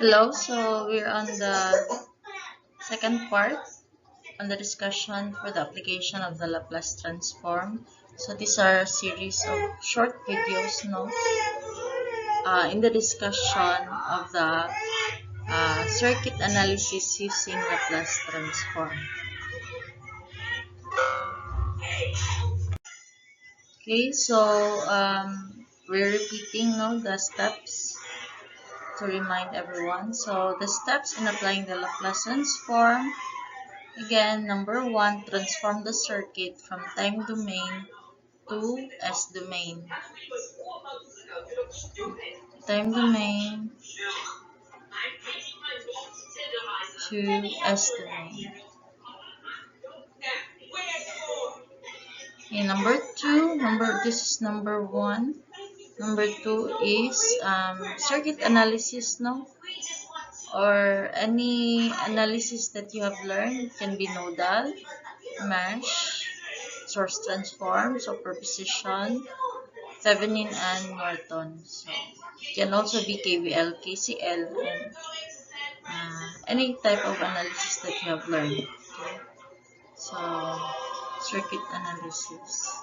Hello, so we're on the second part on the discussion for the application of the Laplace transform. So these are a series of short videos, in the discussion of the circuit analysis using Laplace transform. Okay, so we're repeating the steps to remind everyone. So the steps in applying the Laplace transform. Again, number 1, transform the circuit from time domain to S domain. Time domain to S domain. Okay, number 2, this is number 1. Number 2 is circuit analysis, or any analysis that you have learned. It can be nodal, mesh, source transform, superposition, Thevenin, and Norton. So it can also be KVL, KCL, and any type of analysis that you have learned. Okay? So circuit analysis.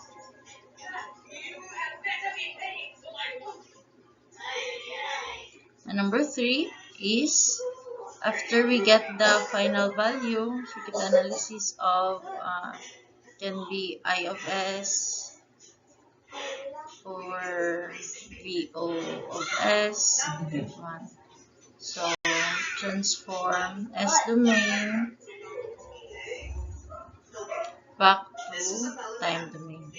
And number 3 is after we get the final value, circuit analysis of can be I of S or VO of S. So transform S domain back to time domain.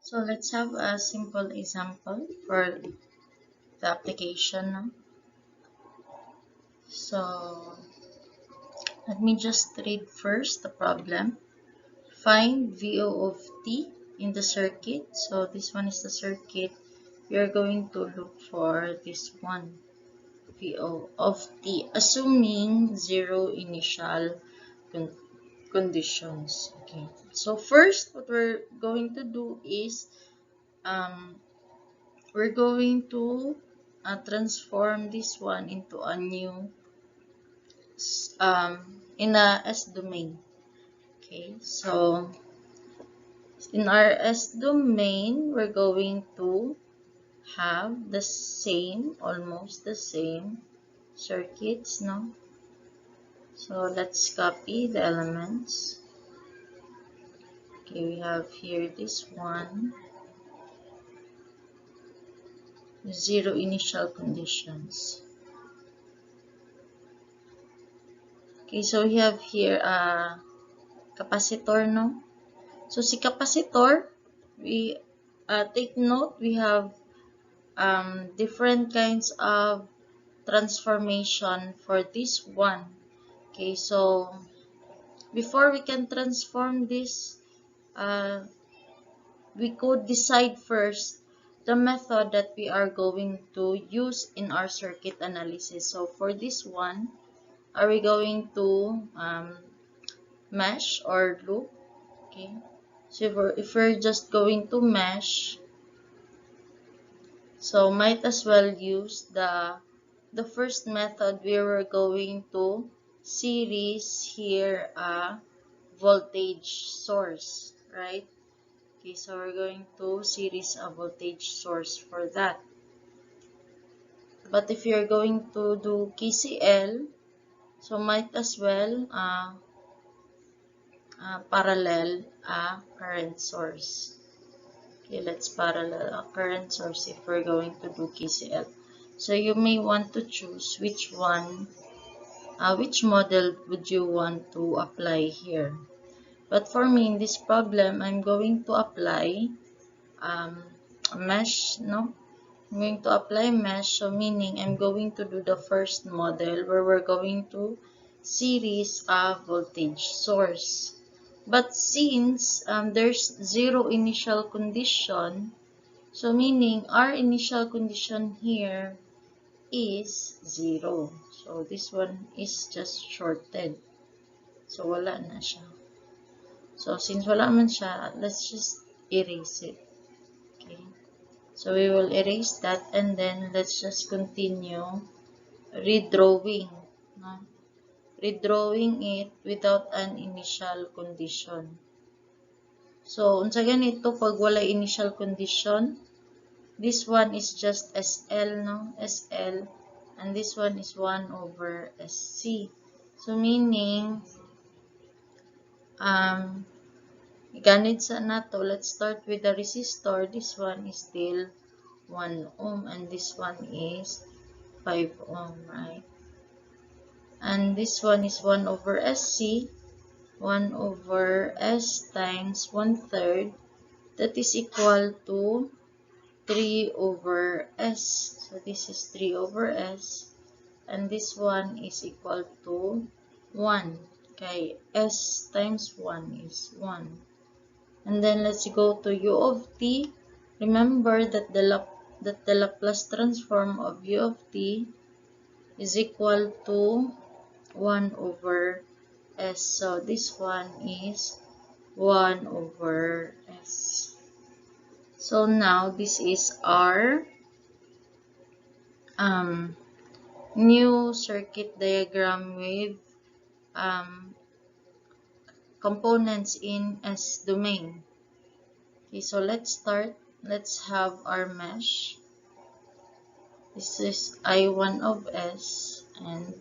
So let's have a simple example for the application. So let me just read first the problem. Find VO of t in the circuit. So this one is the circuit. We are going to look for this one, VO of t, assuming zero initial conditions. Okay. So first, what we're going to do is we're going to transform this one into a new in a S domain. Okay, so in our S domain, we're going to have the same, almost the same circuits, So let's copy the elements. Okay, we have here this one, zero initial conditions. Okay, so we have here a capacitor, So si capacitor, we take note, we have different kinds of transformation for this one. Okay, so before we can transform this, we could decide first the method that we are going to use in our circuit analysis. So for this one, are we going to mesh or loop? Okay, so if we're just going to mesh, so might as well use the first method where we're going to series here a voltage source, right? Okay, so we're going to series a voltage source for that. But if you're going to do KCL, so might as well parallel a current source. Okay, let's parallel a current source if we're going to do KCL. So you may want to choose which one, which model would you want to apply here. But for me, in this problem, I'm going to apply mesh, I'm going to apply mesh, so meaning I'm going to do the first model where we're going to series a voltage source. But since there's zero initial condition, so meaning our initial condition here is 0. So this one is just shorted. So wala na siya. So, since wala man siya, let's just erase it. Okay. So, we will erase that and then let's just continue redrawing. No? Redrawing it without an initial condition. So, unsa ganito pag wala initial condition? This one is just SL, no? SL. And this one is 1 over SC. So, meaning, ganit sa nato, let's start with the resistor. This one is still 1 ohm and this one is 5 ohm, right? And this one is 1 over SC. 1 over S times 1/3. That is equal to 3 over S. So, this is 3 over S. And this one is equal to 1. Okay, S times 1 is 1. And then let's go to U of t. Remember that the Laplace transform of U of t is equal to 1 over S. So this one is 1 over S. So now this is our new circuit diagram with components in S domain. Okay, so let's start. Let's have our mesh. This is I1 of S and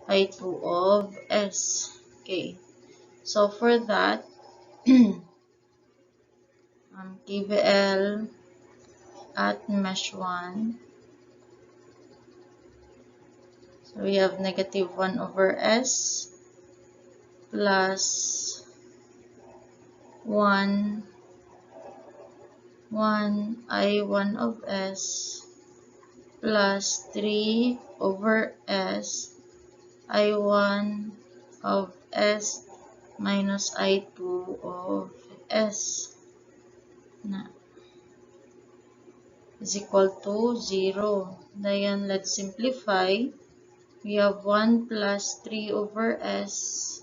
I2 of S. Okay, so for that, KVL at mesh 1. So we have negative 1 over S plus 1 I1 of S plus 3 over S I1 of S minus I2 of S na is equal to 0. Then let's simplify. We have 1 plus 3 over S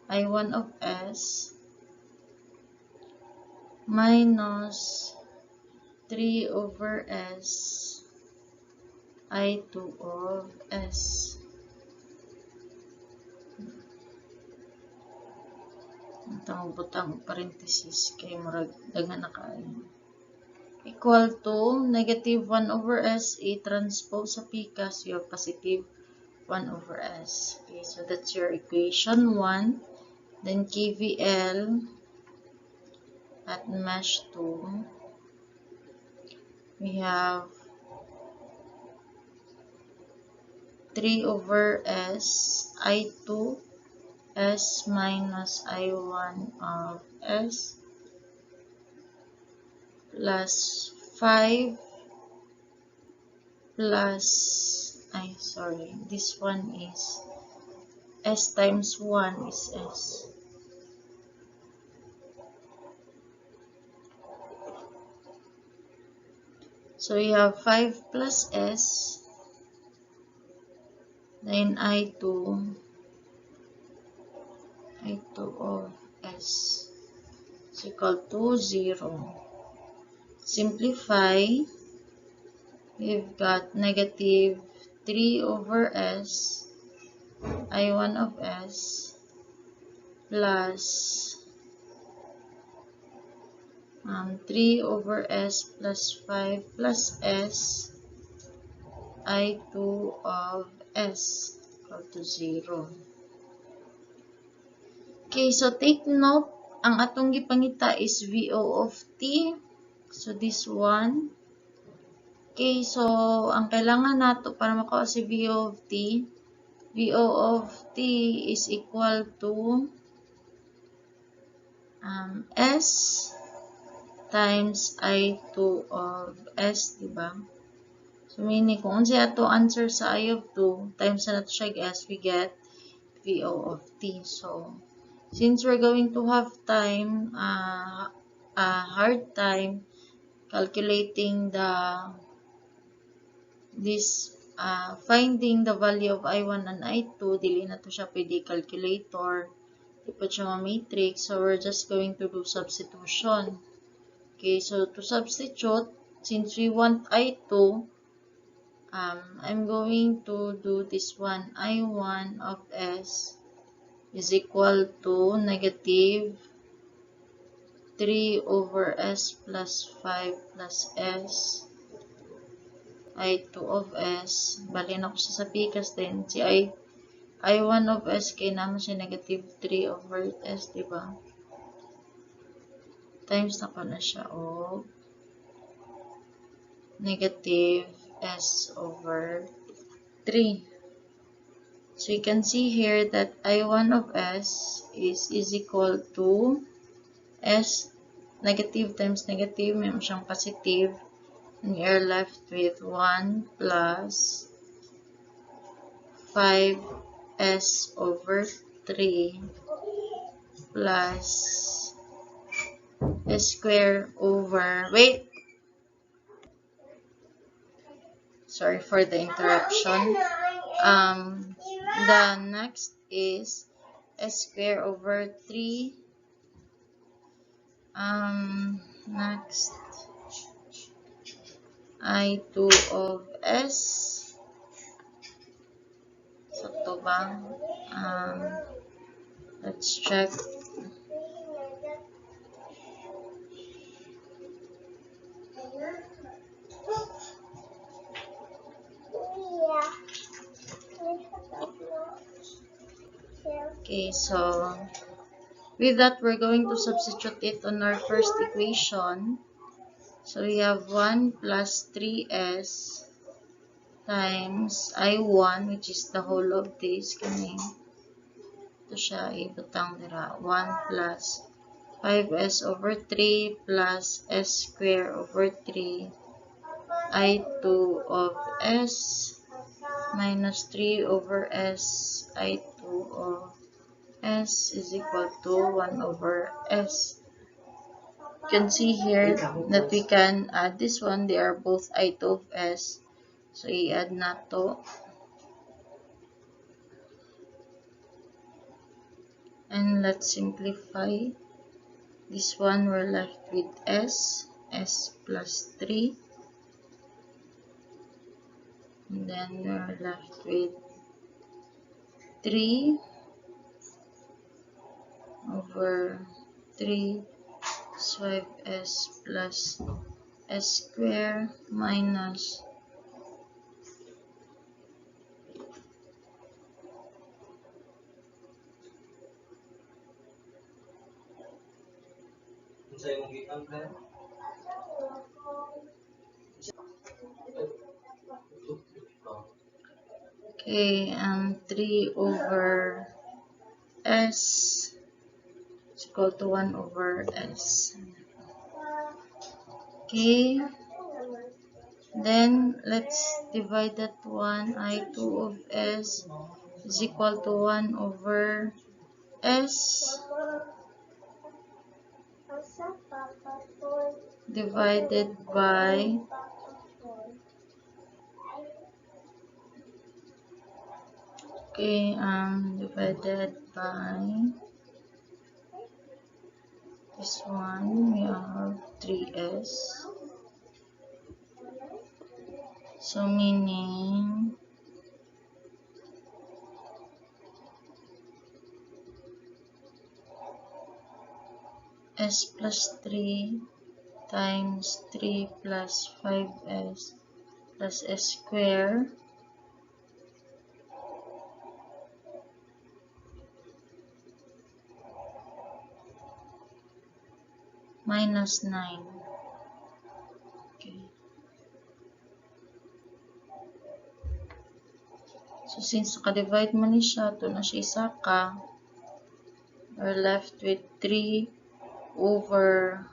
I1 of S minus 3 over S I2 of S. Itong butang parenthesis kay murag daghan na kaayo. Equal to negative 1 over S, A transpose sa PCAS, you have positive 1 over S. Okay, so that's your equation 1. Then KVL at mesh 2. We have 3 over S, I2, S minus I1 of S plus 5 plus, this one is S times 1 is S. So we have 5 plus S, then I2 of S is equal to 0. Simplify, we've got negative 3 over S, I1 of S, plus 3 over S plus 5 plus S, I2 of S equal to 0. Okay, so take note, ang atong gipangita is VO of T. So this one. Okay, so ang kailangan nato para makuha si VO of T is equal to S times I2 of S, diba? So meaning kung unsa ato answer sa I of 2 times na nato siya S, we get VO of T. So since we're going to have time, hard time calculating finding the value of I1 and I2, dili na to siya pwede calculator, Di pa siya matrix. So, we're just going to do substitution. Okay, so to substitute, since we want I2, I'm going to do this one. I1 of S is equal to negative 3 over S plus 5 plus S. I2 of S. Balin ako siya sa pikas din. Si I1 of S kay naman siya negative 3 over S, diba? Times na ko na siya of negative S over 3. So you can see here that I1 of S is equal to S negative times negative, may siyang positive, and you're left with 1 plus 5S over 3 plus S square over, wait, sorry for the interruption. The next is S square over 3. Next, I2 of S. So, ito ba? Let's check. Okay, so with that, we're going to substitute it on our first equation. So we have 1 plus 3S times I1, which is the whole of this. Kani ito siya, ibutang dira. 1 plus 5S over 3 plus S square over 3 I2 of S minus 3 over S I2 of S is equal to 1 over S. You can see here that we can add this one. They are both I2 of S. So, i-add na to. And let's simplify. This one, we're left with S plus 3. And then we're left with 3 over 3 is 5S plus S square minus okay, 3 over S is equal to 1 over S. Okay, then let's divide that one. I2 of S is equal to 1 over S divided by divided by this one, we have 3S. So meaning S plus 3 times 3 plus 5S plus S square minus 9. Okay. So since naka-divide man ni siya, ito na siya isa ka, we're left with 3 over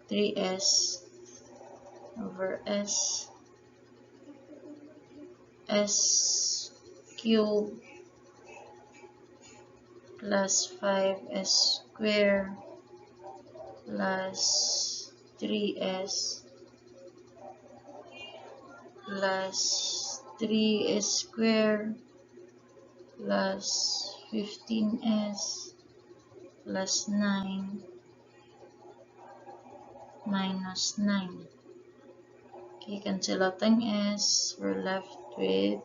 3S over S cube plus 5S square plus 3S plus 3S square plus 15s plus 9 minus 9. Okay, cancel out ang s. We're left with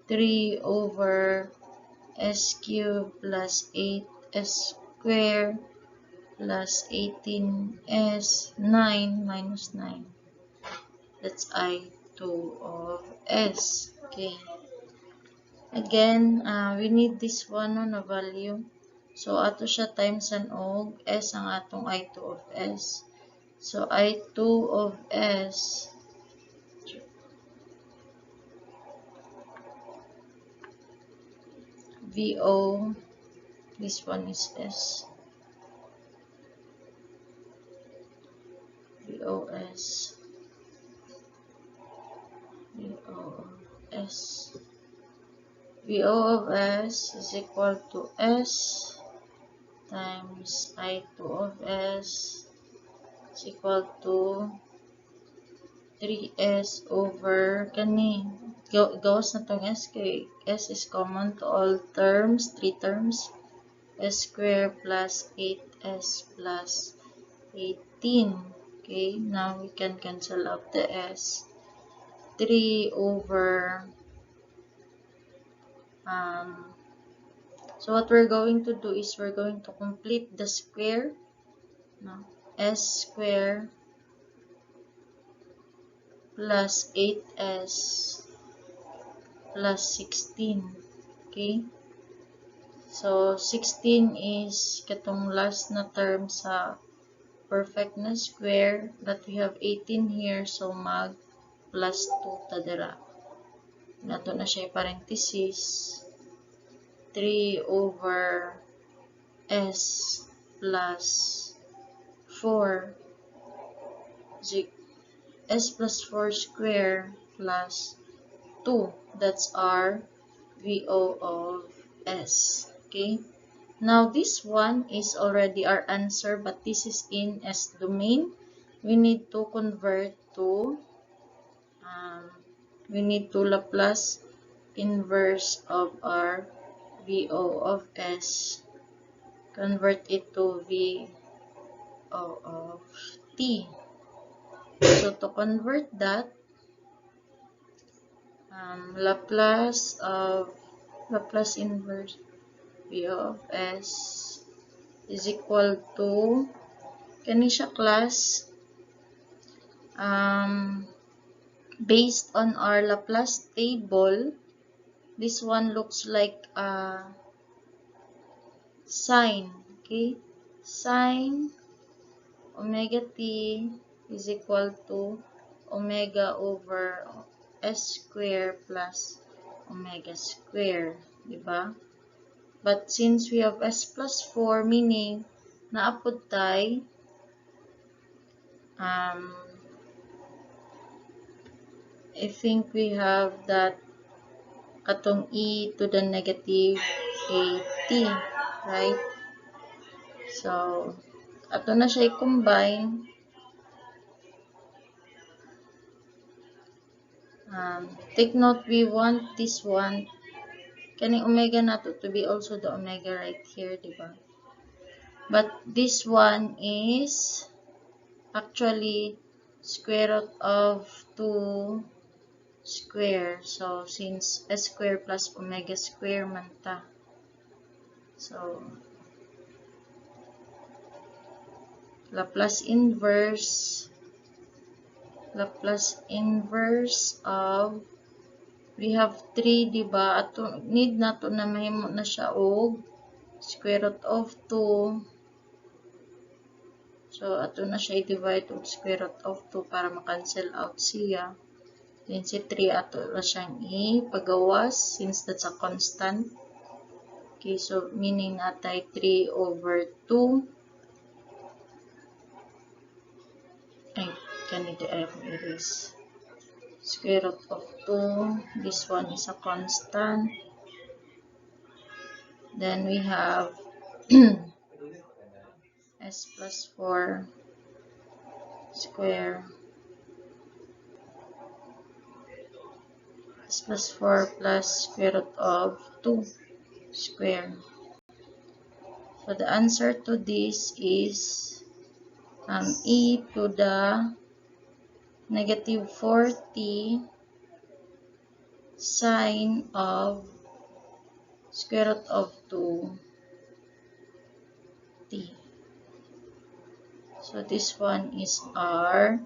3 over s cubed plus 8s squared plus 18s 9 minus 9. That's I2 of s. Okay. Again, we need this one na value. So, ato siya times and og s ang atong I2 of s. So, I2 of s VO, this one is s. VOS. VOS. VO of s is equal to s times I2 of s is equal to 3s over kani. Gawas na tong s kay s is common to all terms, 3 terms. S squared plus 8s plus 18. Okay, now we can cancel out the s. 3 over so what we're going to do is we're going to complete the square. No? S squared plus 8s plus 16. Okay? So, 16 is katong last na term sa perfect na square, but we have 18 here, so mag plus 2 ta dira. Nato na siya parenthesis. 3 over s plus 4 s plus 4 square plus 2. That's our VO of s. Okay. Now this one is already our answer, but this is in S domain. We need to convert to Laplace inverse of our VO of s. Convert it to VO of t. So to convert that, Laplace inverse VO of s is equal to kani siya class based on our Laplace table. This one looks like a sine. Okay, sine omega t is equal to omega over s square plus omega square, diba? But since we have s plus 4, meaning naapod tay I think we have that katong e to the negative at, right? So, ato na siya i-combine. Take note, we want this one, kaning omega nato to be also the omega right here, diba? But this one is actually square root of 2 square. So, since s square plus omega square man ta. So, Laplace inverse of, we have 3, diba? Ato, need nato na mahimo na siya og square root of 2. So, ato na siya i-divide og square root of 2 para ma-cancel out siya. Then, si 3 ato na siyang ipagawas since that's a constant. Okay, so meaning natay 3 over 2. Ay, kanito ay akong erase. Square root of 2. This one is a constant. Then we have s plus 4 square. S plus 4 plus square root of 2. square. So the answer to this is e to the negative 4t sine of square root of 2t. So this one is our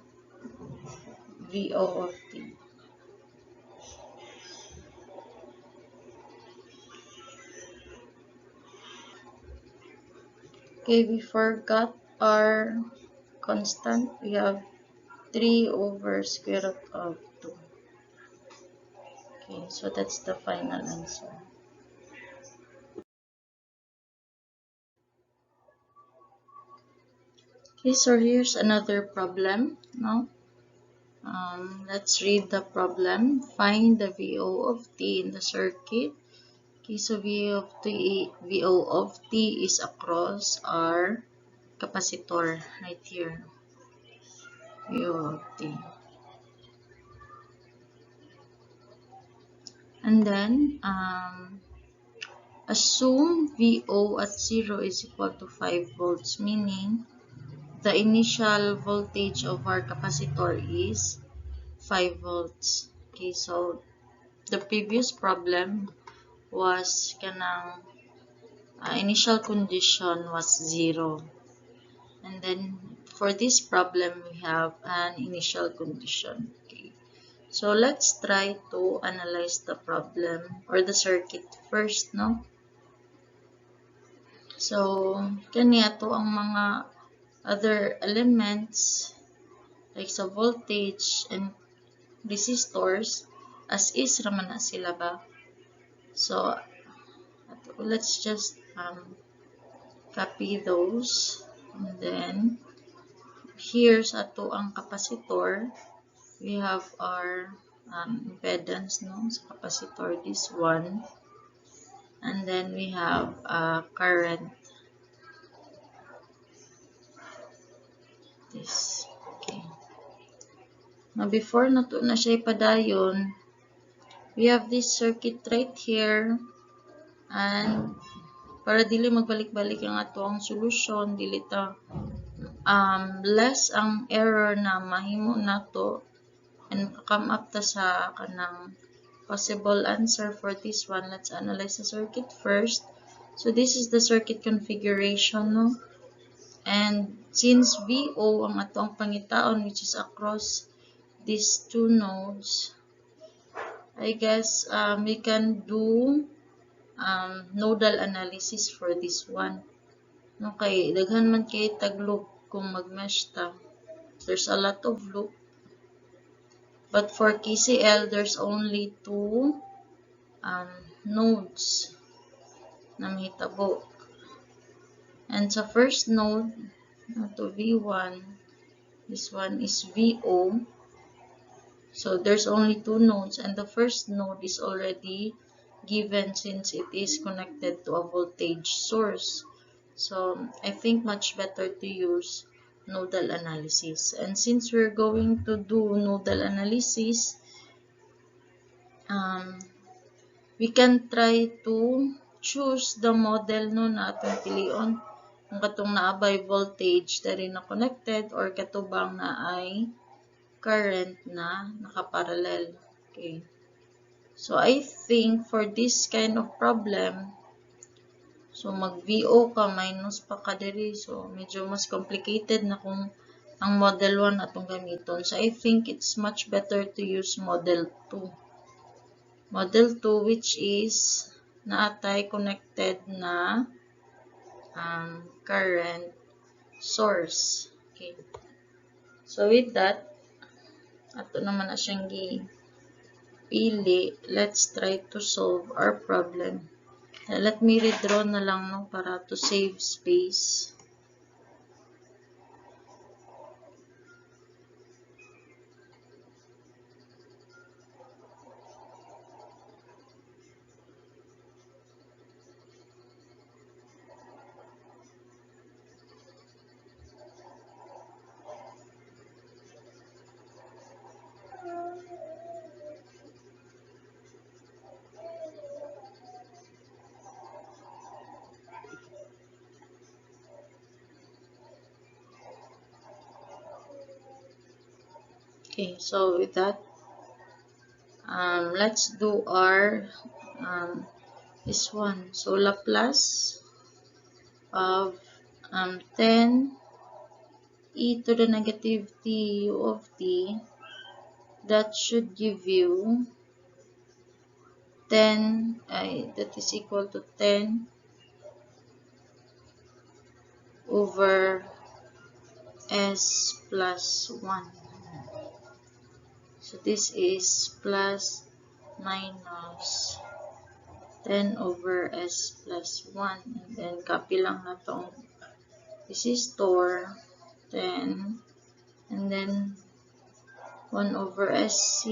VO of t. Okay, we forgot our constant. We have 3 over square root of 2. Okay, so that's the final answer. Okay, so here's another problem. Now, let's read the problem. Find the VO of t in the circuit. Okay, so VO of t is across our capacitor right here. VO of t. And then, assume VO at 0 is equal to 5 volts, meaning the initial voltage of our capacitor is 5 volts. Okay, so the previous problem was kanang initial condition was 0. And then for this problem, we have an initial condition. Okay. So let's try to analyze the problem or the circuit first, no? So, kaniya to ang mga other elements like sa voltage and resistors as is raman na sila ba. So, let's just copy those. And then, here's ato ang capacitor. We have our impedance, no? Sa capacitor, this one. And then we have current. This. Okay. Now, before na siya ipadayon, we have this circuit right here. And para dili magbalik-balik ang ato ang solusyon, dili ta less ang error na mahimo nato and come up ta sa kanang possible answer for this one. Let's analyze the circuit first. So this is the circuit configuration, no? And since VO ang ato ang pangitaon, which is across these two nodes, I guess we can do nodal analysis for this one. Okay, daghan man kay tag loop kung mag-mesh ta. There's a lot of loop. But for KCL, there's only two nodes na mahitabo. And sa first node, to V1, this one is VO. So there's only two nodes, and the first node is already given since it is connected to a voltage source. So I think much better to use nodal analysis. And since we're going to do nodal analysis, we can try to choose the model no na atong pilion. Kung katong naabay voltage diri na connected or katubang na ay current na nakaparallel. Okay. So I think for this kind of problem, so mag-VO ka minus pa ka diri. So medyo mas complicated na kung ang model 1 atong gamiton. So I think it's much better to use model 2. Model 2 which is naatay connected na current source. Okay. So with that, ato naman na siyang pili. Let's try to solve our problem. Let me redraw na lang no para to save space. Okay, so with that, let's do our this one. So Laplace of 10 e to the negative t u of t, that should give you 10, that is equal to 10 over s plus 1. So this is plus minus 10 over s plus 1. And then copy lang na tong resistor 10. And then 1 over sc,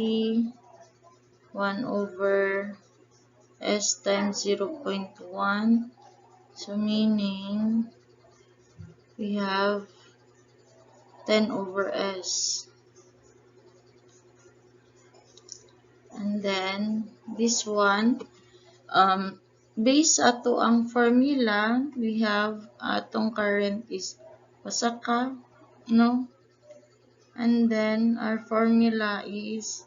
1 over s times 0.1. So meaning we have 10 over s. And then this one, based ato ang formula, we have atong current is pasaka, no? And then our formula is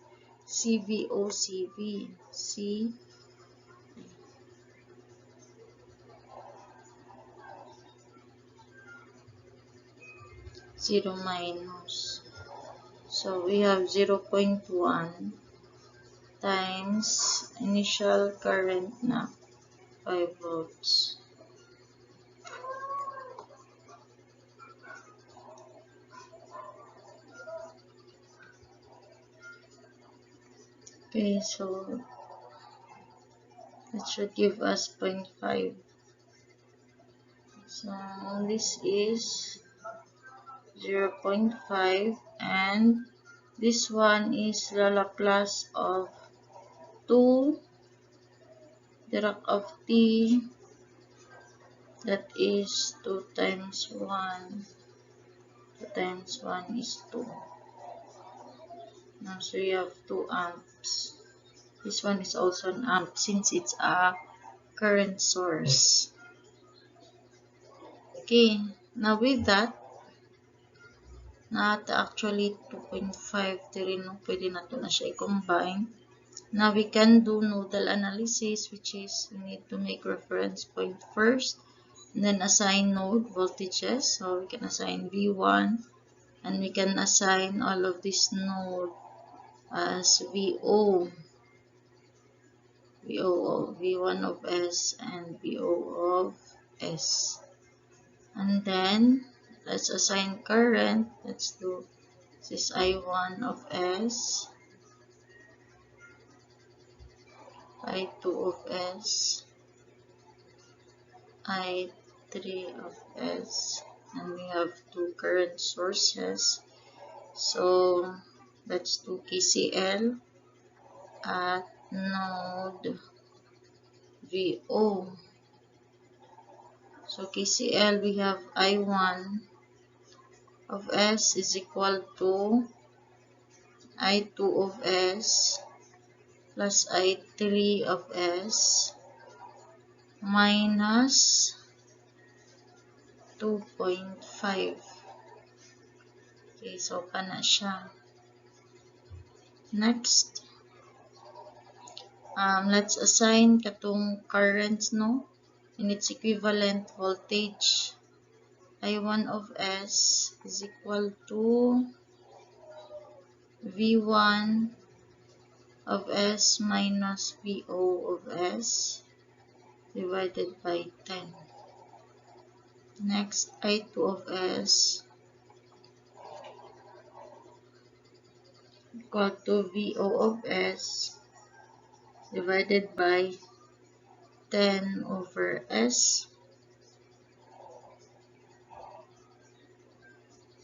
CVOCV. C 0 minus. So we have 0.1 times initial current na 5 volts. Okay, so that should give us 0.5. So this is 0.5, and this one is the Laplace of 2 Dirac of t, that is 2 times 1. 2 times 1 is 2. Now, so you have 2 amps. This one is also an amp since it's a current source. Okay, now with that, actually 2.5 rin, no? Pwede na to na siya i-combine. Now we can do nodal analysis, which is we need to make reference point first, and then assign node voltages. So we can assign V1, and we can assign all of this node as VO. VO of V1 of S and VO of S. And then let's assign current. Let's do this is I1 of S, I2 of S, I3 of S, and we have 2 current sources. So let's do KCL at node VO. So KCL, we have I1 of S is equal to I2 of S plus I3 of S minus 2.5. Okay, so kana siya. Next, let's assign katong currents, no, in its equivalent voltage. I1 of S is equal to V1 of S minus VO of S divided by 10. Next, I2 of S equal to VO of S divided by 10 over S.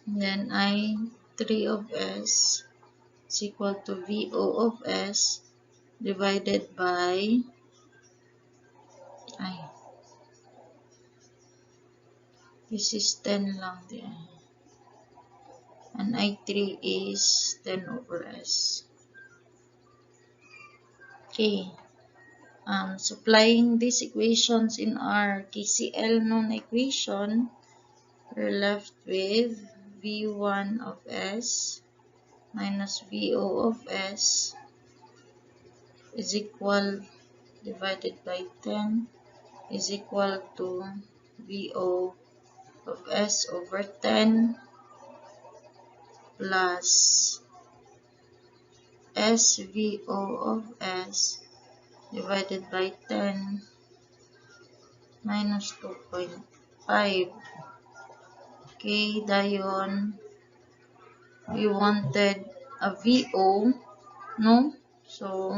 And then I3 of S is equal to VO of S divided by this is 10 lang din. And I3 is 10 over S. Okay. Supplying these equations in our KCL known equation, we're left with V1 of S minus VO of S is equal, divided by 10, is equal to VO of S over 10 plus SVO of S divided by 10 minus 2.5. Okay, dayon, we wanted a VO, no? So,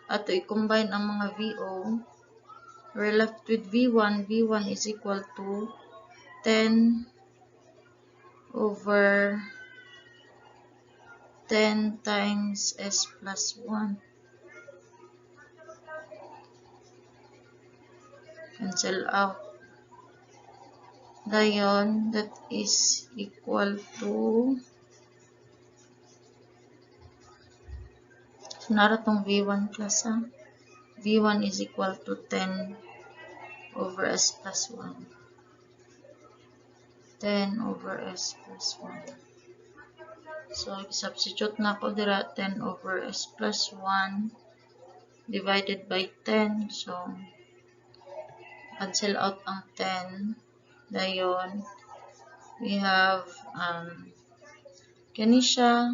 ato i-combine ang mga VO. We're left with V1. V1 is equal to 10 over 10 times S plus 1. Cancel out. Dayon, that is equal to, so nara tong V1 plus ha. V1 is equal to 10 over S plus 1. 10 over S plus 1. So, substitute na ko dira 10 over S plus 1 divided by 10. So, cancel out ang 10. Dayon, we have, kani siya,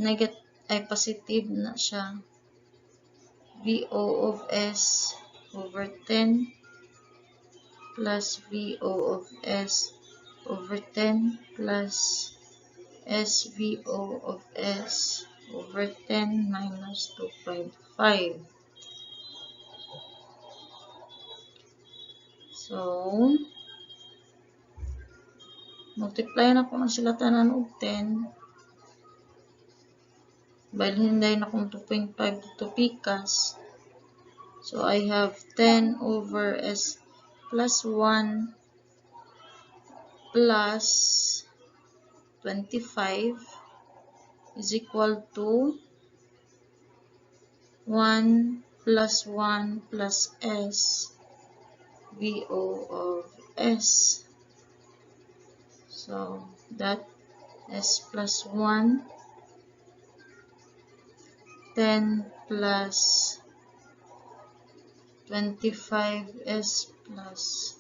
negative, ay positive na siya. VO of S over 10 plus VO of S over 10 plus SVO of S over 10 minus 2.5. So, multiply na ko na sila tanan og 10. Balhinday na kong 2.5 dito pikas. So, I have 10 over S plus 1 plus 25 is equal to 1 plus 1 plus S VO of S. So, that S plus 1, 10 plus 25 S plus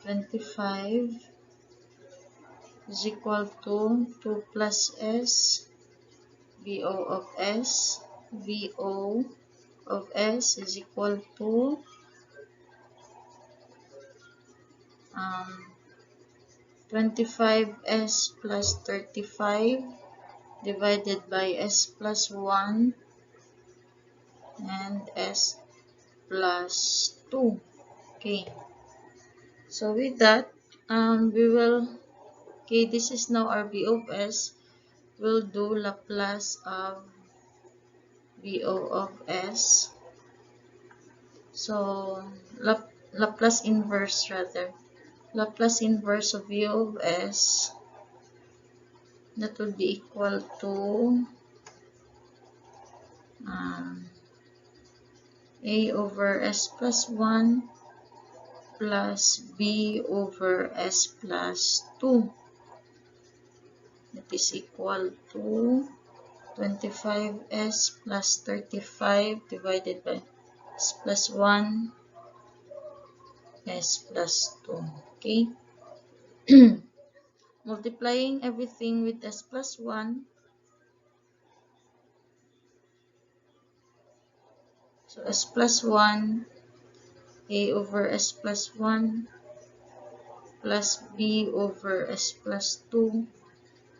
25 is equal to 2 plus S VO of S. VO of S is equal to 25S plus 35 divided by S plus 1 and S plus 2. Okay. So with that, we will, okay, this is now our V of S. We'll do Laplace of VO of S. So, Laplace inverse rather. Laplace inverse of V of S, that will be equal to A over S plus 1 plus B over S plus 2. That is equal to 25S plus 35 divided by S plus 1, S plus 2. Okay. Multiplying everything with S plus 1. So S plus 1, A over S plus 1 plus B over S plus 2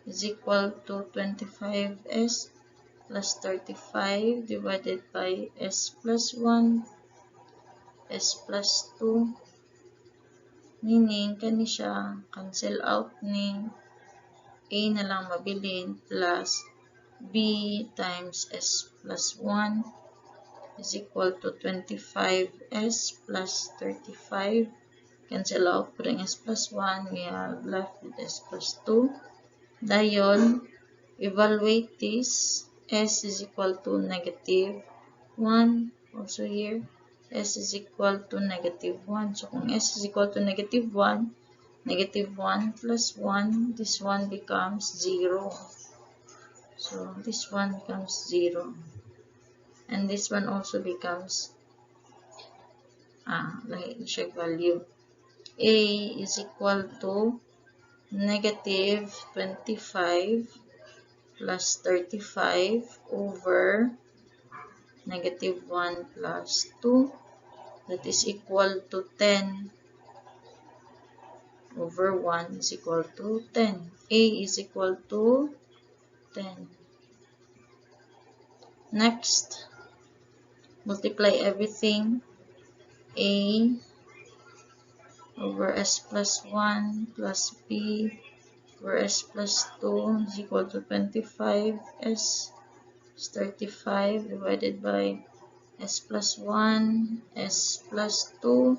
is equal to 25S plus 35 divided by S plus 1, S plus 2. Meaning, kani siya, cancel out ni A na lang mabilin plus B times S plus 1 is equal to 25S plus 35. Cancel out po rin S plus 1. We have left with S plus 2. Dayon, evaluate this. S is equal to negative 1. Also here, S is equal to negative 1. So, kung S is equal to negative 1 plus 1, this one becomes 0. So this one becomes 0. And this one also becomes check value. A is equal to negative 25 plus 35 over negative 1 plus 2, that is equal to 10 over 1 is equal to 10. A is equal to 10. Next, multiply everything. A over s plus 1 plus b over s plus 2 is equal to 25. S is 35 divided by s plus 1, s plus 2.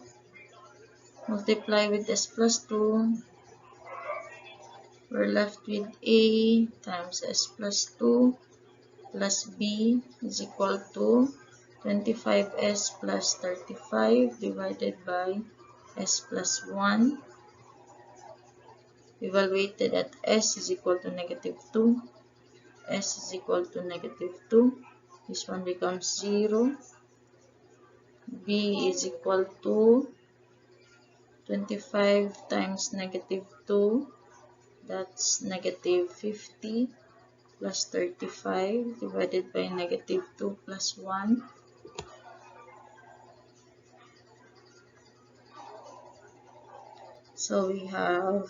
Multiply with s plus 2. We're left with a times s plus 2 plus b is equal to 25s plus 35 divided by s plus 1. Evaluated at s is equal to negative 2. S is equal to negative 2. This one becomes 0. B is equal to 25 times negative 2. That's negative 50 plus 35 divided by negative 2 plus 1. So we have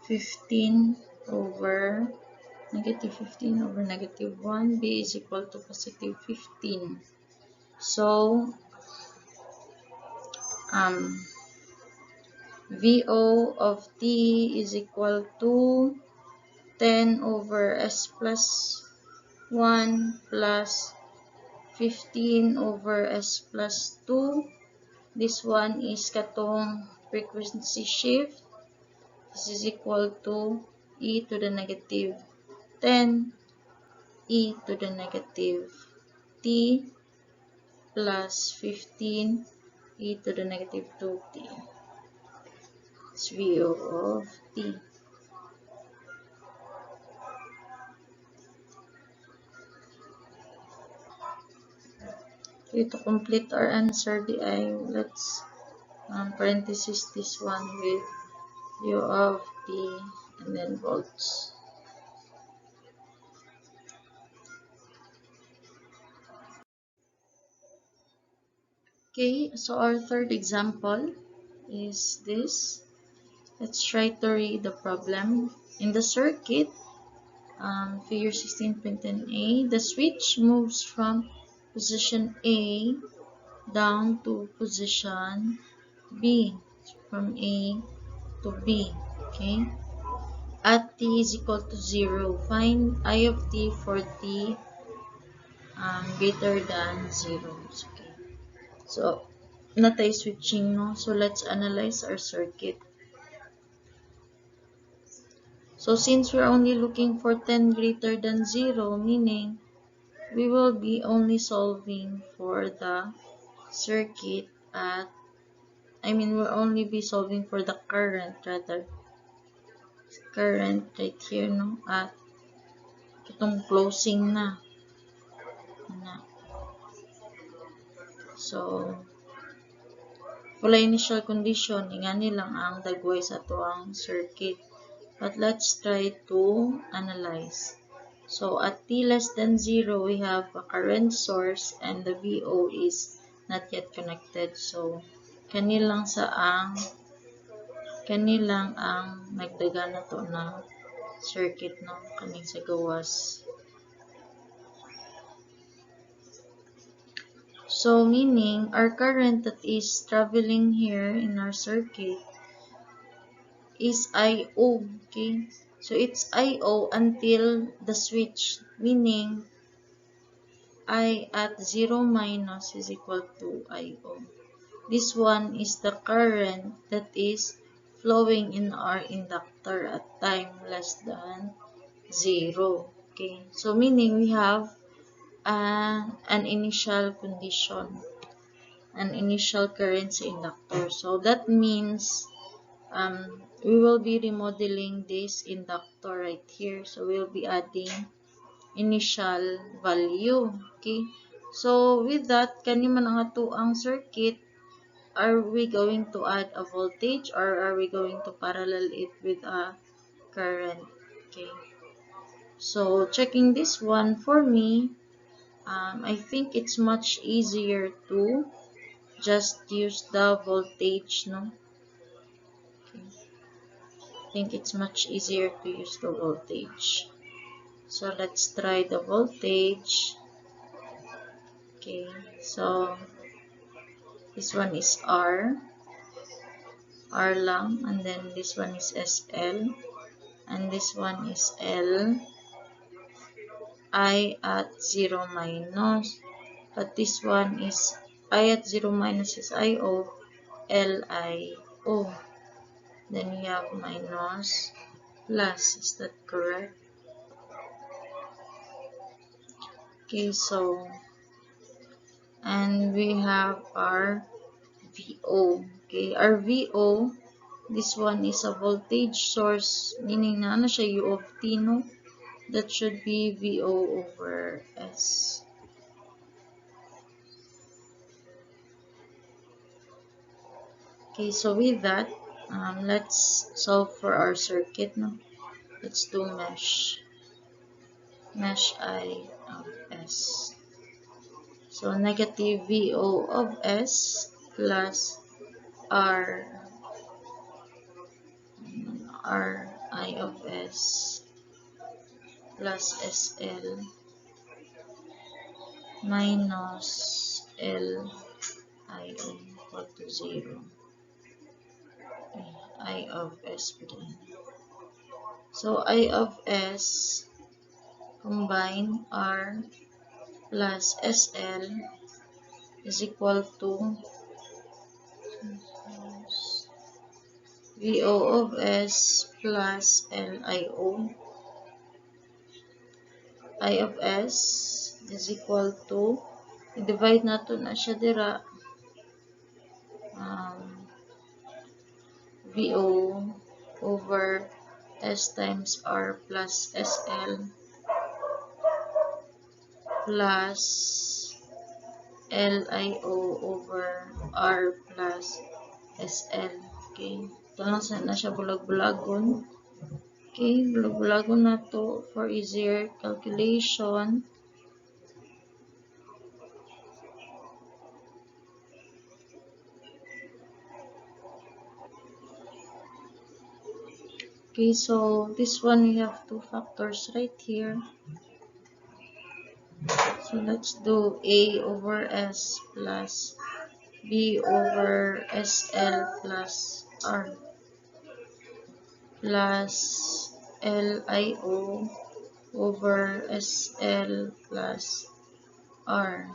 15 over negative 15 over negative 1. B is equal to positive 15. So VO of t is equal to 10 over s plus 1 plus 15 over s plus 2. This one is katong frequency shift. This is equal to e to the negative 10 e to the negative t plus 15 e to the negative 2t. It's VO of t. Okay, to complete our answer, let's parenthesis this one with U of t and then volts. Okay, so our third example is this. Let's try to read the problem. In the circuit, figure 16.10a, the switch moves from position A down to position B, from A to B, okay? At t is equal to 0, find I of t for t greater than 0. Okay. So, natay switching, no? So, let's analyze our circuit. So, since we're only looking for 10 greater than 0, meaning we will be only solving for the circuit at, we'll only be solving for the current, rather. Current right here, no? At itong closing na. So, wala initial condition, ingani lang ang dagway sa tuang circuit. But let's try to analyze. So, at t less than 0, we have a current source and the VO is not yet connected. So, kanilang ang nagdaga na to na circuit, no? Kaning sa gawas. So, meaning, our current that is traveling here in our circuit is I0, okay? So, it's I0 until the switch, meaning, I at 0 minus is equal to I0. This one is the current that is flowing in our inductor at time less than 0, okay? So, meaning, we have an initial condition, an initial current sa inductor. So that means we will be remodeling this inductor right here. So we'll be adding initial value. Okay. So with that, kani man ang ato ang circuit, are we going to add a voltage or are we going to parallel it with a current? Okay. So checking this one for me, I think it's much easier to just use the voltage, no? Okay. I think it's much easier to use the voltage. So let's try the voltage. Okay, so this one is R lang, and then this one is SL, and this one is L, I at 0 minus, but this one is I at 0 minus is IO, LIO. Then we have minus plus, is that correct? Okay, so, and we have our VO. Okay, our VO, this one is a voltage source, meaning na ano siya, U of T, no? That should be VO over S. Okay, so with that, let's solve for our circuit, no? Let's do mesh I of S. So negative VO of S plus R I of S plus SL minus LIO equal to 0. I of S again. So I of S combine R plus SL is equal to VO of S plus LIO. I of S is equal to, i-divide nato na siya dira, VO over S times R plus SL plus LIO over R plus SL. Okay. Ito na siya bulag-bulagon. Okay, bulag-bulagon na to for easier calculation. Okay, so this one we have two factors right here. So let's do A over S plus B over SL plus R plus LIO over SL plus R.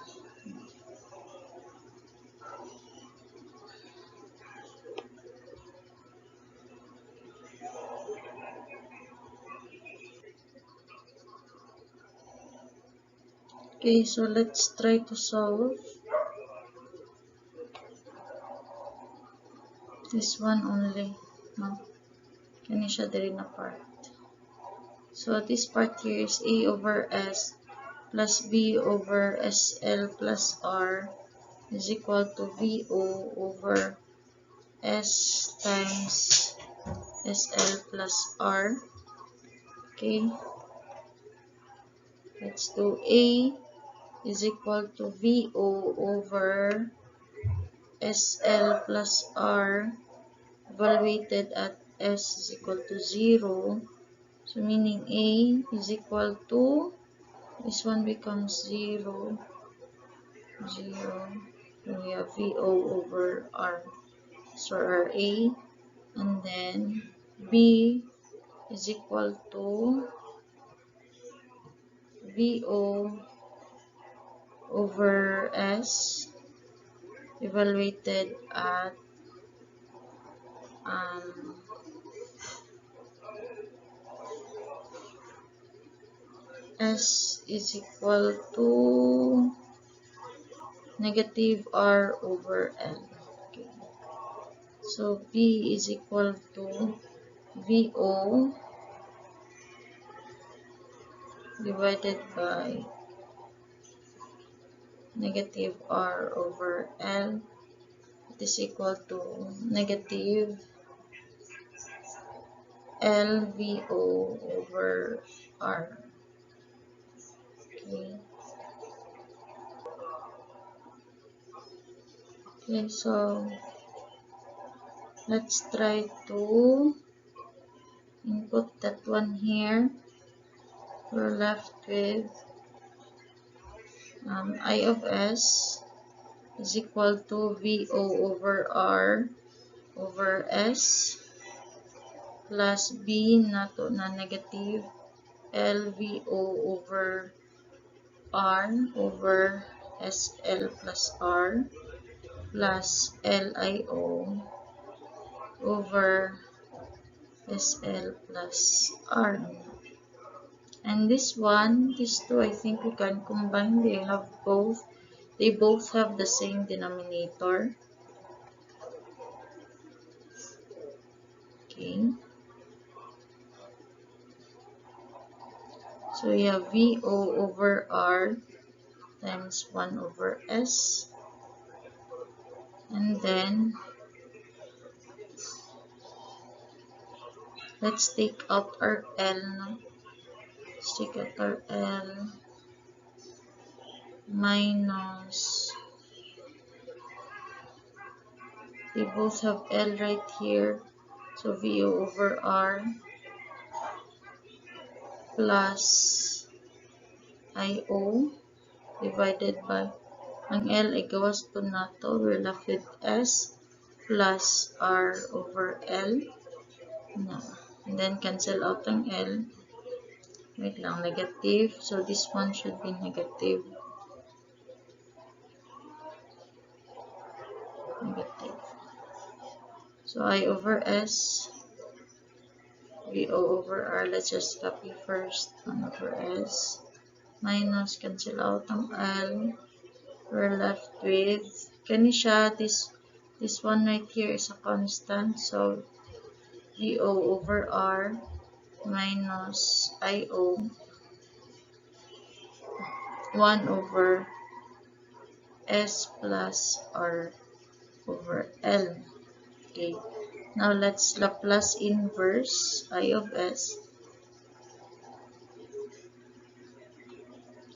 Okay, so let's try to solve this one only. No? Kani siya diri na part. So this part here is A over S plus B over SL plus R is equal to VO over S times SL plus R. Okay. Let's do A is equal to VO over SL plus R evaluated at S is equal to 0. So meaning A is equal to, this one becomes 0, 0. Then we have VO over R. So our A, and then B is equal to VO over S evaluated at S is equal to negative R over L. Okay. So B is equal to VO divided by negative R over L, it is equal to negative LVO over R. Okay. Okay, so let's try to input that one here. We're left with I of S is equal to VO over R over S plus B nato na negative LVO over R over SL plus R plus LIO over SL plus R. And this one, these two, I think we can combine. They both have the same denominator. Okay. So we have VO over R times 1 over S. And then let's take out our L now. Let's take out our L minus, they both have L right here, so VO over R plus IO divided by, ang L ay gawas po nato, we're left with S plus R over L. No. And then cancel out ang L. Wait lang, negative. So this one should be negative. Negative. So I over S, VO over R. Let's just copy first. 1 over S. Minus, cancel out ang L. We're left with, kani siya, this one right here is a constant. So VO over R minus IO 1 over S plus R over L. Okay. Now let's Laplace inverse I of S.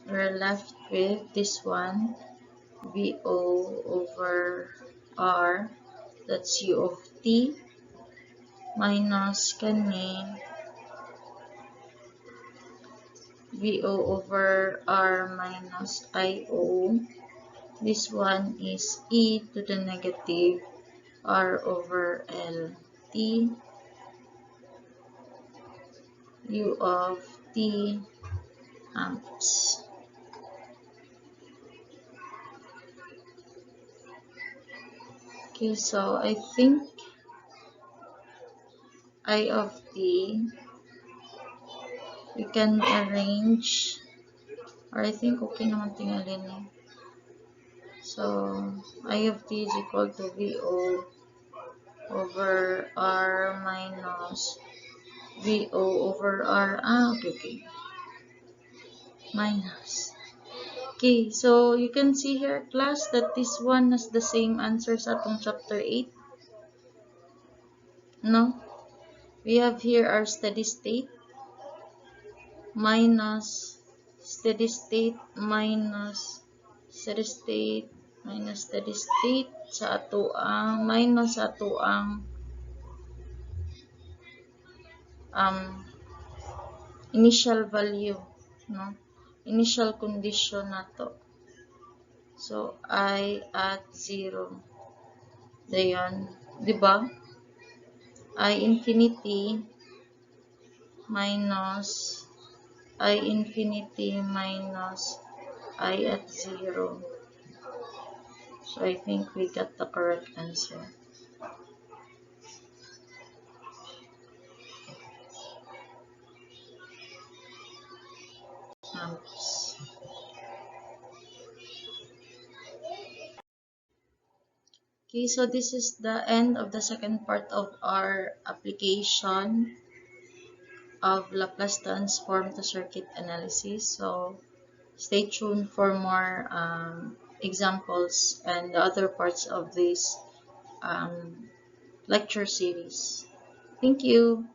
We're left with this one, VO over R, that's U of T, minus kani VO over R minus IO. This one is E to the negative R over L T, U of T amps. Okay, so I think I of T, we can arrange, or I think okay naman tingalin eh. So I of T is equal to VO over R minus VO over R. Okay. Minus. Okay, so you can see here, class, that this one has the same answer sa atong chapter 8. No? We have here our steady state minus steady state minus steady state minus steady state sa ato ang minus sa ato ang initial value, no? Initial condition nato. So I at 0. Dayon, di ba? I infinity minus I infinity minus I at 0. So I think we got the correct answer. Okay, so this is the end of the second part of our application of Laplace transform to circuit analysis. So stay tuned for more examples and the other parts of this um, lecture series. Thank you.